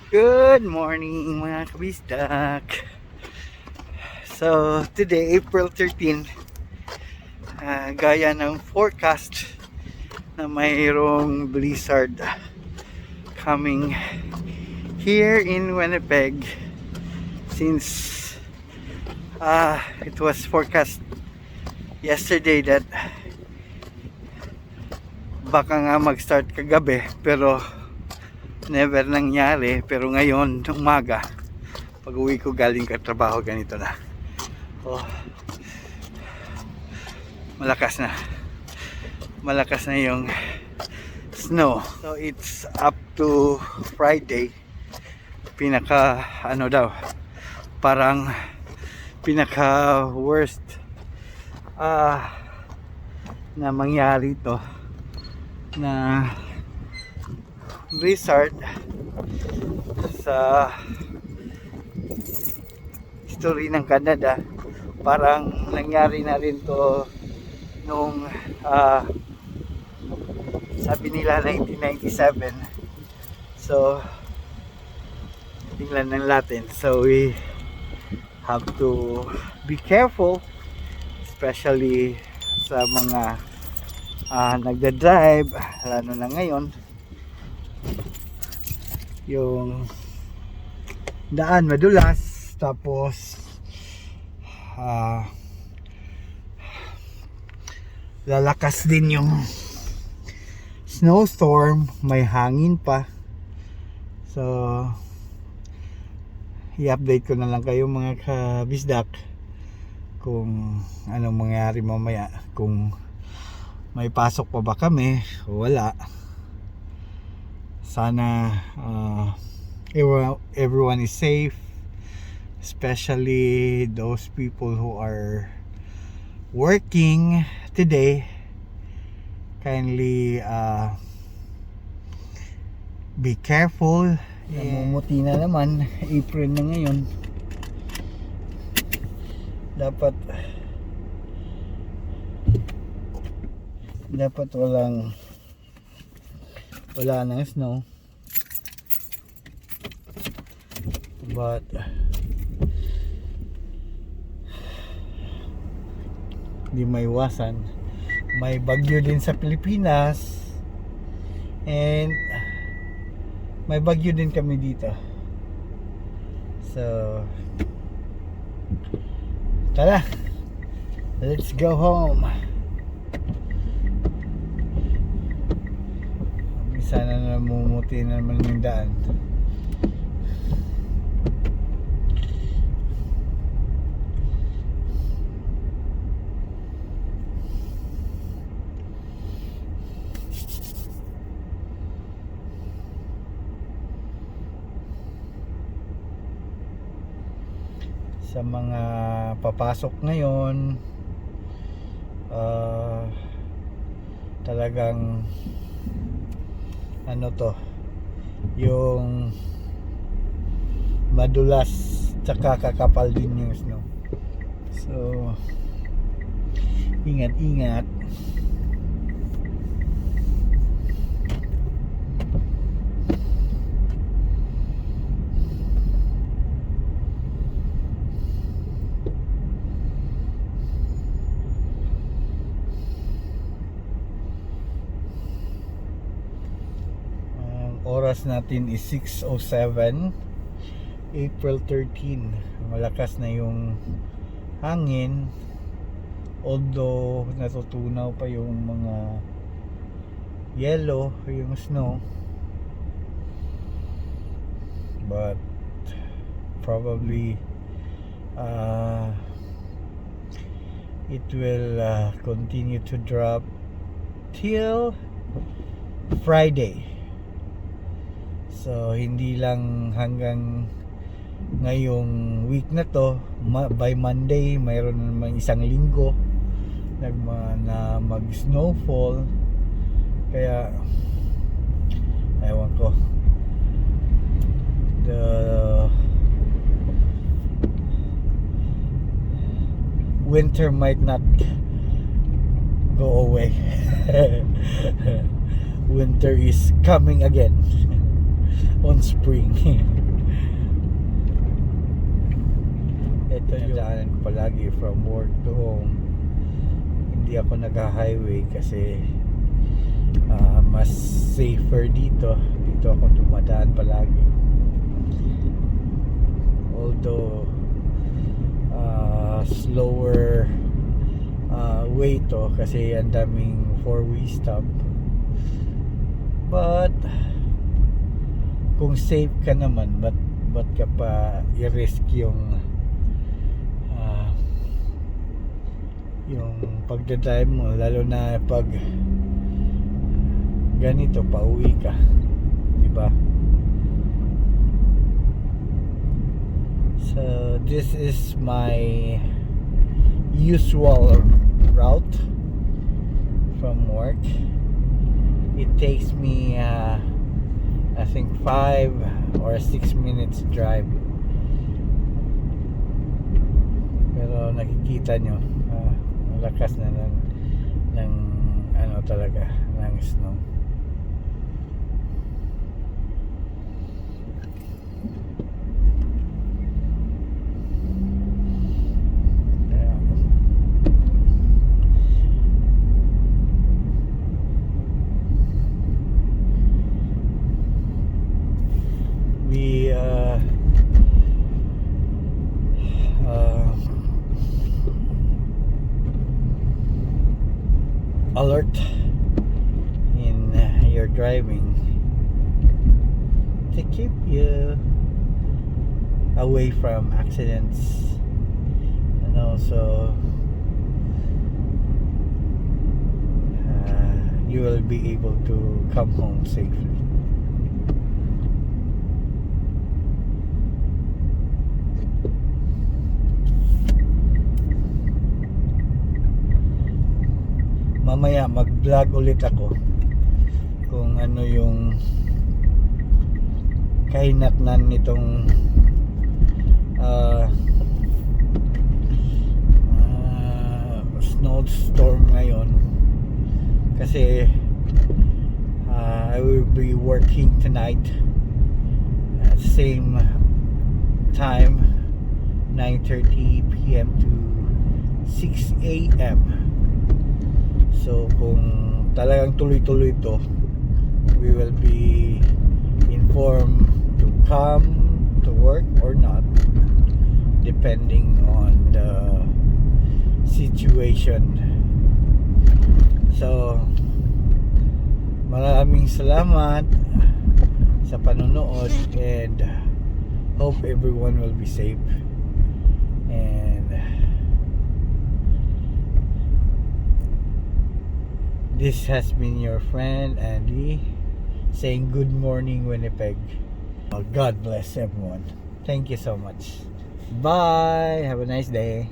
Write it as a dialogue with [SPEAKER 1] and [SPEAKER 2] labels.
[SPEAKER 1] Good morning mga kabisdak. So today April 13, gaya ng forecast na mayroong blizzard coming here in Winnipeg, since it was forecast yesterday that baka nga mag-start kagabi pero never nangyari. Pero ngayon umaga, pag uwi ko galing ka trabaho, ganito na. Malakas na yung snow. So it's up to Friday. Pinaka parang pinaka worst na mangyari to na blizzard sa history ng Canada. Parang nangyari na rin to nung sabi nila 1997. So tingnan ng natin. So we have to be careful, especially sa mga nagda-drive, lalo na ngayon. Yung daan madulas, tapos lalakas din yung snowstorm, may hangin pa. So i-update ko na lang kayo mga kabisdak kung anong mangyari mamaya, kung may pasok pa ba kami o wala. Sana everyone is safe, especially those people who are working today. Kindly be careful. Namumuti na naman, April na ngayon. Dapat wala nang snow, but di maiwasan. May bagyo din sa Pilipinas, and may bagyo din kami dito. So tara, let's go home. Sana namumuti na naman yung daan. Sa mga papasok ngayon, talagang yung madulas tsaka kakapal din yung snow. So ingat. Oras natin is 6:07, April 13. Malakas na yung hangin, although natutunaw pa yung mga yellow, yung snow, but probably it will continue to drop till Friday. So hindi lang hanggang ngayong week na to, by Monday mayroon na naman isang linggo na mag snowfall. Kaya ewan ko, the winter might not go away. Winter is coming again on spring. dinadaanan ko palagi from work to home. Hindi ako nag-highway kasi mas safer dito ako dumadaan palagi, although slower way to kasi ang daming 4-way stop, but kung safe ka naman, ba't ka pa i-risk yung pagdadrive mo, lalo na pag ganito pauwi ka, diba? So this is my usual route from work. It takes me I think 5 or 6 minutes drive, pero nakikita nyo lakas na ng ano talaga ng snow. We alert in your driving to keep you away from accidents, and also you will be able to come home safely. Mamaya mag-vlog ulit ako kung ano yung kahinatnan nitong snowstorm ngayon, kasi I will be working tonight at same time, 9:30 p.m. to 6 a.m. So kung talagang tuloy-tuloy to, we will be informed to come to work or not, depending on the situation. So maraming salamat sa panonood, and hope everyone will be safe. And this has been your friend Andy saying good morning Winnipeg. God bless everyone. Thank you so much. Bye. Have a nice day.